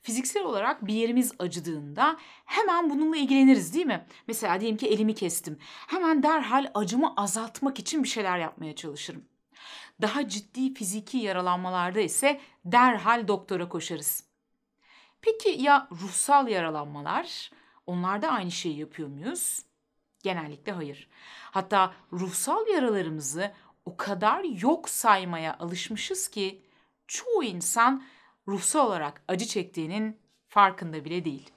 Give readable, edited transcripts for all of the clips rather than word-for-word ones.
Fiziksel olarak bir yerimiz acıdığında hemen bununla ilgileniriz değil mi? Mesela diyelim ki elimi kestim. Hemen derhal acımı azaltmak için bir şeyler yapmaya çalışırım. Daha ciddi fiziki yaralanmalarda ise derhal doktora koşarız. Peki ya ruhsal yaralanmalar? Onlarda aynı şeyi yapıyor muyuz? Genellikle hayır. Hatta ruhsal yaralarımızı o kadar yok saymaya alışmışız ki çoğu insan ruhsal olarak acı çektiğinin farkında bile değil.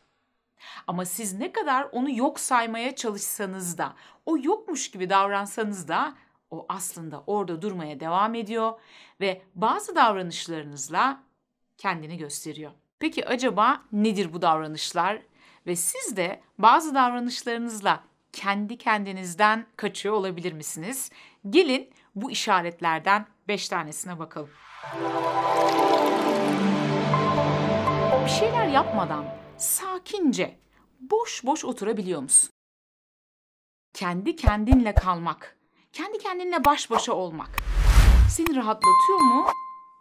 Ama siz ne kadar onu yok saymaya çalışsanız da, o yokmuş gibi davransanız da o aslında orada durmaya devam ediyor ve bazı davranışlarınızla kendini gösteriyor. Peki acaba nedir bu davranışlar? Ve siz de bazı davranışlarınızla kendi kendinizden kaçıyor olabilir misiniz? Gelin bu işaretlerden 5 tanesine bakalım. Bir şeyler yapmadan sakince, boş boş oturabiliyor musun? Kendi kendinle kalmak, kendi kendinle baş başa olmak seni rahatlatıyor mu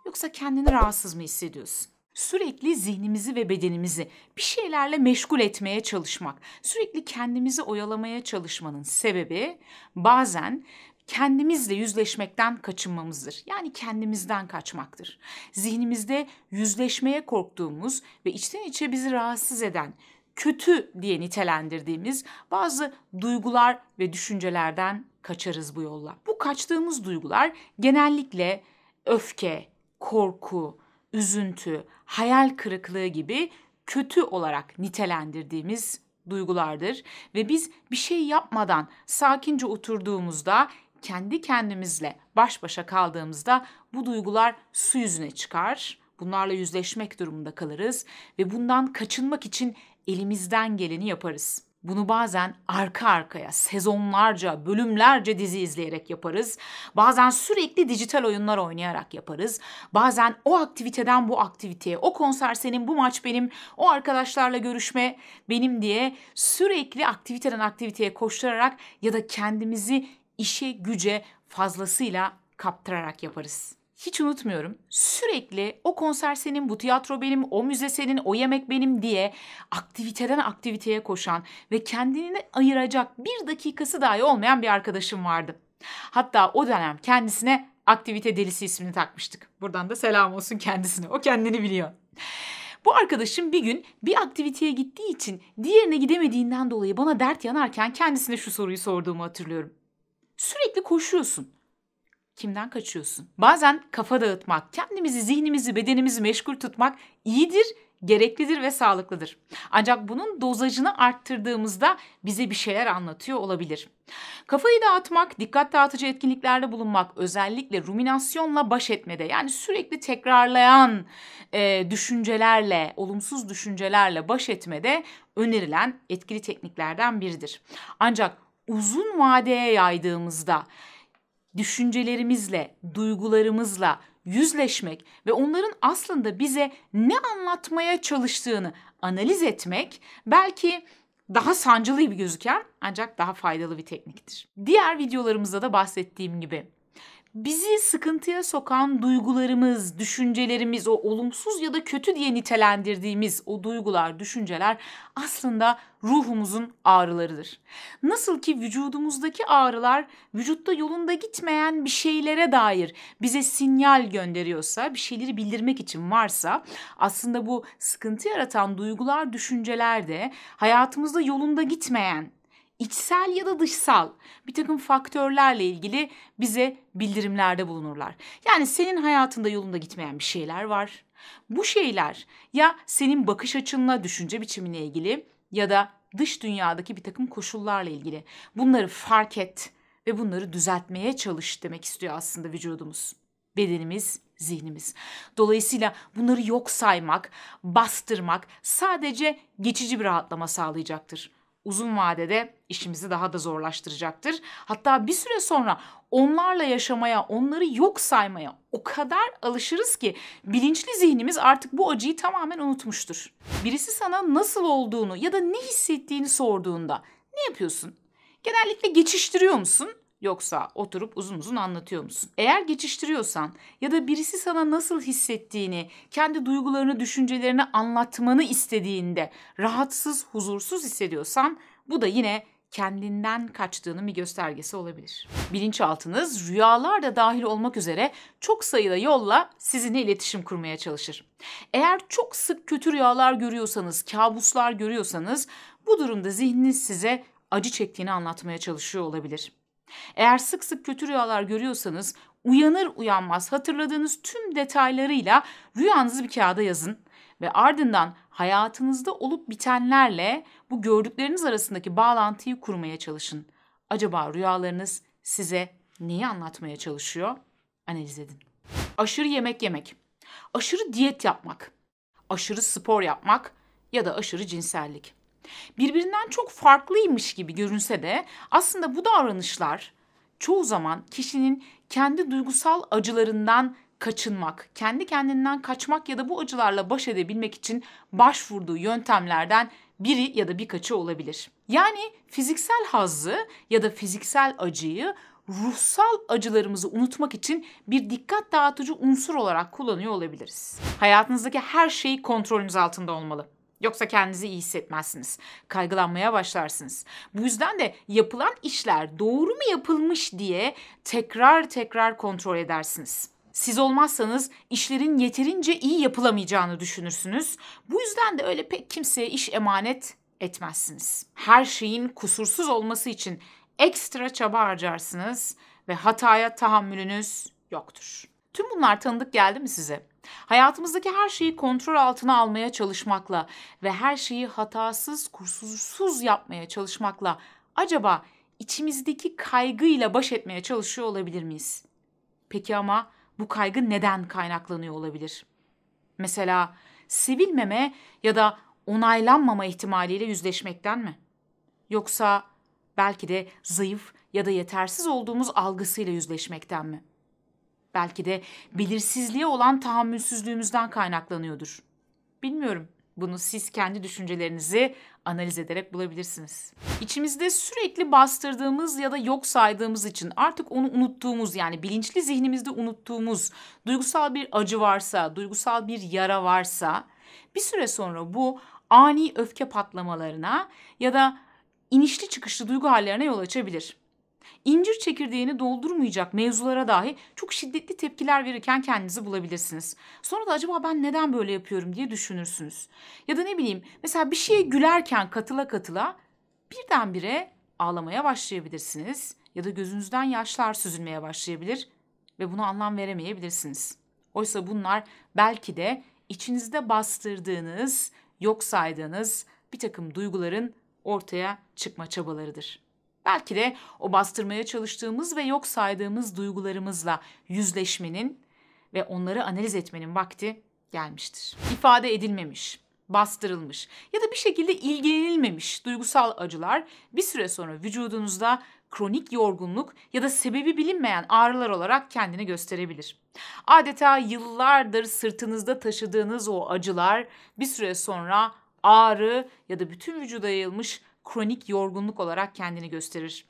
yoksa kendini rahatsız mı hissediyorsun? Sürekli zihnimizi ve bedenimizi bir şeylerle meşgul etmeye çalışmak, sürekli kendimizi oyalamaya çalışmanın sebebi bazen kendimizle yüzleşmekten kaçınmamızdır. Yani kendimizden kaçmaktır. Zihnimizde yüzleşmeye korktuğumuz ve içten içe bizi rahatsız eden, kötü diye nitelendirdiğimiz bazı duygular ve düşüncelerden kaçarız bu yolla. Bu kaçtığımız duygular genellikle öfke, korku, üzüntü, hayal kırıklığı gibi kötü olarak nitelendirdiğimiz duygulardır. Ve biz bir şey yapmadan sakince oturduğumuzda, kendi kendimizle baş başa kaldığımızda bu duygular su yüzüne çıkar. Bunlarla yüzleşmek durumunda kalırız ve bundan kaçınmak için elimizden geleni yaparız. Bunu bazen arka arkaya, sezonlarca, bölümlerce dizi izleyerek yaparız. Bazen sürekli dijital oyunlar oynayarak yaparız. Bazen o aktiviteden bu aktiviteye, o konser senin, bu maç benim, o arkadaşlarla görüşme benim diye sürekli aktiviteden aktiviteye koşturarak ya da kendimizi işe, güce fazlasıyla kaptırarak yaparız. Hiç unutmuyorum. Sürekli o konser senin, bu tiyatro benim, o müze senin, o yemek benim diye aktiviteden aktiviteye koşan ve kendini ayıracak bir dakikası dahi olmayan bir arkadaşım vardı. Hatta o dönem kendisine aktivite delisi ismini takmıştık. Buradan da selam olsun kendisine. O kendini biliyor. Bu arkadaşım bir gün bir aktiviteye gittiği için diğerine gidemediğinden dolayı bana dert yanarken kendisine şu soruyu sorduğumu hatırlıyorum. Sürekli koşuyorsun. Kimden kaçıyorsun? Bazen kafa dağıtmak, kendimizi, zihnimizi, bedenimizi meşgul tutmak iyidir, gereklidir ve sağlıklıdır. Ancak bunun dozajını arttırdığımızda bize bir şeyler anlatıyor olabilir. Kafayı dağıtmak, dikkat dağıtıcı etkinliklerde bulunmak, özellikle ruminasyonla baş etmede, yani sürekli tekrarlayan düşüncelerle, olumsuz düşüncelerle baş etmede önerilen etkili tekniklerden biridir. Ancak uzun vadeye yaydığımızda düşüncelerimizle, duygularımızla yüzleşmek ve onların aslında bize ne anlatmaya çalıştığını analiz etmek belki daha sancılı gibi gözüken ancak daha faydalı bir tekniktir. Diğer videolarımızda da bahsettiğim gibi bizi sıkıntıya sokan duygularımız, düşüncelerimiz, o olumsuz ya da kötü diye nitelendirdiğimiz o duygular, düşünceler aslında ruhumuzun ağrılarıdır. Nasıl ki vücudumuzdaki ağrılar vücutta yolunda gitmeyen bir şeylere dair bize sinyal gönderiyorsa, bir şeyleri bildirmek için varsa, aslında bu sıkıntı yaratan duygular, düşünceler de hayatımızda yolunda gitmeyen, İçsel ya da dışsal bir takım faktörlerle ilgili bize bildirimlerde bulunurlar. Yani senin hayatında yolunda gitmeyen bir şeyler var. Bu şeyler ya senin bakış açınla, düşünce biçiminle ilgili ya da dış dünyadaki bir takım koşullarla ilgili. Bunları fark et ve bunları düzeltmeye çalış demek istiyor aslında vücudumuz, bedenimiz, zihnimiz. Dolayısıyla bunları yok saymak, bastırmak sadece geçici bir rahatlama sağlayacaktır. Uzun vadede işimizi daha da zorlaştıracaktır. Hatta bir süre sonra onlarla yaşamaya, onları yok saymaya o kadar alışırız ki bilinçli zihnimiz artık bu acıyı tamamen unutmuştur. Birisi sana nasıl olduğunu ya da ne hissettiğini sorduğunda ne yapıyorsun? Genellikle geçiştiriyor musun? Yoksa oturup uzun uzun anlatıyor musun? Eğer geçiştiriyorsan ya da birisi sana nasıl hissettiğini, kendi duygularını, düşüncelerini anlatmanı istediğinde rahatsız, huzursuz hissediyorsan bu da yine kendinden kaçtığının bir göstergesi olabilir. Bilinçaltınız rüyalar da dahil olmak üzere çok sayıda yolla sizinle iletişim kurmaya çalışır. Eğer çok sık kötü rüyalar görüyorsanız, kabuslar görüyorsanız bu durumda zihniniz size acı çektiğini anlatmaya çalışıyor olabilir. Eğer sık sık kötü rüyalar görüyorsanız uyanır uyanmaz hatırladığınız tüm detaylarıyla rüyanızı bir kağıda yazın ve ardından hayatınızda olup bitenlerle bu gördükleriniz arasındaki bağlantıyı kurmaya çalışın. Acaba rüyalarınız size neyi anlatmaya çalışıyor? Analiz edin. Aşırı yemek yemek, aşırı diyet yapmak, aşırı spor yapmak ya da aşırı cinsellik. Birbirinden çok farklıymış gibi görünse de aslında bu davranışlar çoğu zaman kişinin kendi duygusal acılarından kaçınmak, kendi kendinden kaçmak ya da bu acılarla baş edebilmek için başvurduğu yöntemlerden biri ya da birkaçı olabilir. Yani fiziksel hazzı ya da fiziksel acıyı ruhsal acılarımızı unutmak için bir dikkat dağıtıcı unsur olarak kullanıyor olabiliriz. Hayatınızdaki her şey kontrolünüz altında olmalı. Yoksa kendinizi iyi hissetmezsiniz. Kaygılanmaya başlarsınız. Bu yüzden de yapılan işler doğru mu yapılmış diye tekrar tekrar kontrol edersiniz. Siz olmazsanız işlerin yeterince iyi yapılamayacağını düşünürsünüz. Bu yüzden de öyle pek kimseye iş emanet etmezsiniz. Her şeyin kusursuz olması için ekstra çaba harcarsınız ve hataya tahammülünüz yoktur. Tüm bunlar tanıdık geldi mi size? Hayatımızdaki her şeyi kontrol altına almaya çalışmakla ve her şeyi hatasız, kusursuz yapmaya çalışmakla acaba içimizdeki kaygıyla baş etmeye çalışıyor olabilir miyiz? Peki ama bu kaygı neden kaynaklanıyor olabilir? Mesela sevilmeme ya da onaylanmama ihtimaliyle yüzleşmekten mi? Yoksa belki de zayıf ya da yetersiz olduğumuz algısıyla yüzleşmekten mi? Belki de belirsizliğe olan tahammülsüzlüğümüzden kaynaklanıyordur. Bilmiyorum. Bunu siz kendi düşüncelerinizi analiz ederek bulabilirsiniz. İçimizde sürekli bastırdığımız ya da yok saydığımız için artık onu unuttuğumuz, yani bilinçli zihnimizde unuttuğumuz duygusal bir acı varsa, duygusal bir yara varsa bir süre sonra bu ani öfke patlamalarına ya da inişli çıkışlı duygu hallerine yol açabilir. İncir çekirdeğini doldurmayacak mevzulara dahi çok şiddetli tepkiler verirken kendinizi bulabilirsiniz. Sonra da acaba ben neden böyle yapıyorum diye düşünürsünüz. Ya da ne bileyim, mesela bir şeye gülerken katıla katıla birdenbire ağlamaya başlayabilirsiniz. Ya da gözünüzden yaşlar süzülmeye başlayabilir ve buna anlam veremeyebilirsiniz. Oysa bunlar belki de içinizde bastırdığınız, yok saydığınız bir takım duyguların ortaya çıkma çabalarıdır. Belki de o bastırmaya çalıştığımız ve yok saydığımız duygularımızla yüzleşmenin ve onları analiz etmenin vakti gelmiştir. İfade edilmemiş, bastırılmış ya da bir şekilde ilgilenilmemiş duygusal acılar bir süre sonra vücudunuzda kronik yorgunluk ya da sebebi bilinmeyen ağrılar olarak kendini gösterebilir. Adeta yıllardır sırtınızda taşıdığınız o acılar bir süre sonra ağrı ya da bütün vücuda yayılmış kronik yorgunluk olarak kendini gösterir.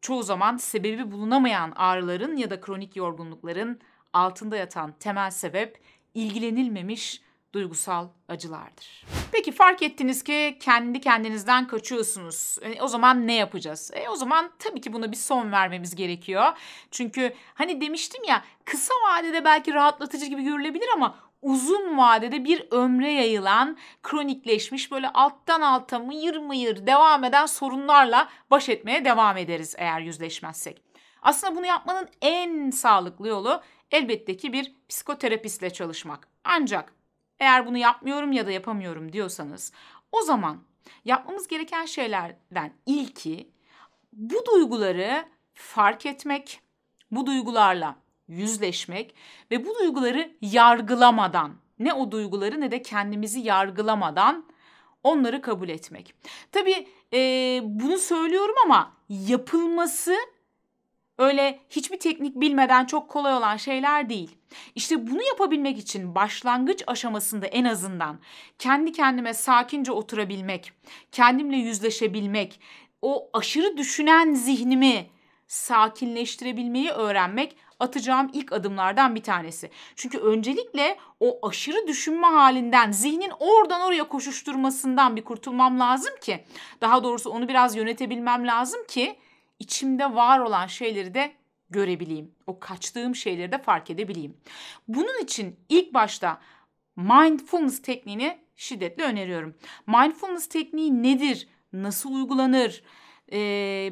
Çoğu zaman sebebi bulunamayan ağrıların ya da kronik yorgunlukların altında yatan temel sebep ilgilenilmemiş duygusal acılardır. Peki fark ettiniz ki kendi kendinizden kaçıyorsunuz. O zaman ne yapacağız? O zaman tabii ki buna bir son vermemiz gerekiyor. Çünkü hani demiştim ya, kısa vadede belki rahatlatıcı gibi görülebilir ama uzun vadede bir ömre yayılan, kronikleşmiş, böyle alttan alta mıyır mıyır devam eden sorunlarla baş etmeye devam ederiz eğer yüzleşmezsek. Aslında bunu yapmanın en sağlıklı yolu elbette ki bir psikoterapistle çalışmak. Ancak eğer bunu yapmıyorum ya da yapamıyorum diyorsanız o zaman yapmamız gereken şeylerden ilki bu duyguları fark etmek, bu duygularla yüzleşmek ve bu duyguları yargılamadan, ne o duyguları ne de kendimizi yargılamadan onları kabul etmek. Tabii bunu söylüyorum ama yapılması öyle hiçbir teknik bilmeden çok kolay olan şeyler değil. İşte bunu yapabilmek için başlangıç aşamasında en azından kendi kendime sakince oturabilmek, kendimle yüzleşebilmek, o aşırı düşünen zihnimi sakinleştirebilmeyi öğrenmek atacağım ilk adımlardan bir tanesi. Çünkü öncelikle o aşırı düşünme halinden, zihnin oradan oraya koşuşturmasından bir kurtulmam lazım ki, daha doğrusu onu biraz yönetebilmem lazım ki içimde var olan şeyleri de görebileyim. O kaçtığım şeyleri de fark edebileyim. Bunun için ilk başta mindfulness tekniğini şiddetle öneriyorum. Mindfulness tekniği nedir? Nasıl uygulanır?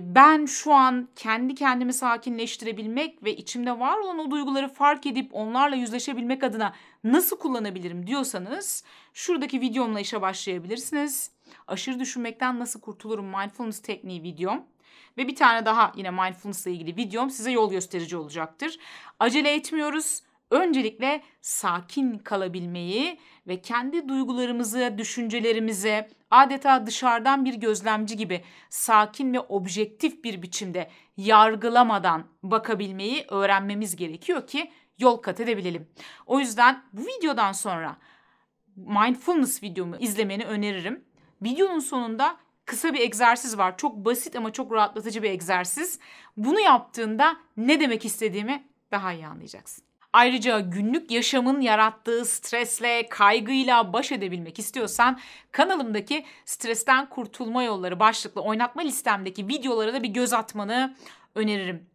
Ben şu an kendi kendimi sakinleştirebilmek ve içimde var olan o duyguları fark edip onlarla yüzleşebilmek adına nasıl kullanabilirim diyorsanız şuradaki videomla işe başlayabilirsiniz. Aşırı düşünmekten nasıl kurtulurum mindfulness tekniği videom ve bir tane daha yine mindfulness ile ilgili videom size yol gösterici olacaktır. Acele etmiyoruz. Öncelikle sakin kalabilmeyi ve kendi duygularımızı, düşüncelerimize adeta dışarıdan bir gözlemci gibi sakin ve objektif bir biçimde yargılamadan bakabilmeyi öğrenmemiz gerekiyor ki yol kat edebilelim. O yüzden bu videodan sonra mindfulness videomu izlemeni öneririm. Videonun sonunda kısa bir egzersiz var. Çok basit ama çok rahatlatıcı bir egzersiz. Bunu yaptığında ne demek istediğimi daha iyi anlayacaksın. Ayrıca günlük yaşamın yarattığı stresle, kaygıyla baş edebilmek istiyorsan kanalımdaki stresten kurtulma yolları başlıklı oynatma listemdeki videolara da bir göz atmanı öneririm.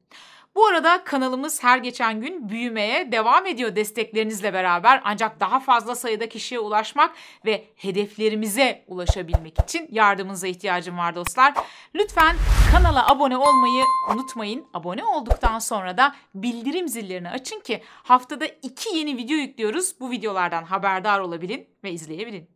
Bu arada kanalımız her geçen gün büyümeye devam ediyor desteklerinizle beraber. Ancak daha fazla sayıda kişiye ulaşmak ve hedeflerimize ulaşabilmek için yardımınıza ihtiyacım var dostlar. Lütfen kanala abone olmayı unutmayın. Abone olduktan sonra da bildirim zillerini açın ki haftada 2 yeni video yüklüyoruz. Bu videolardan haberdar olabilin ve izleyebilin.